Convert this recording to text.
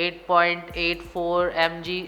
8.84 mg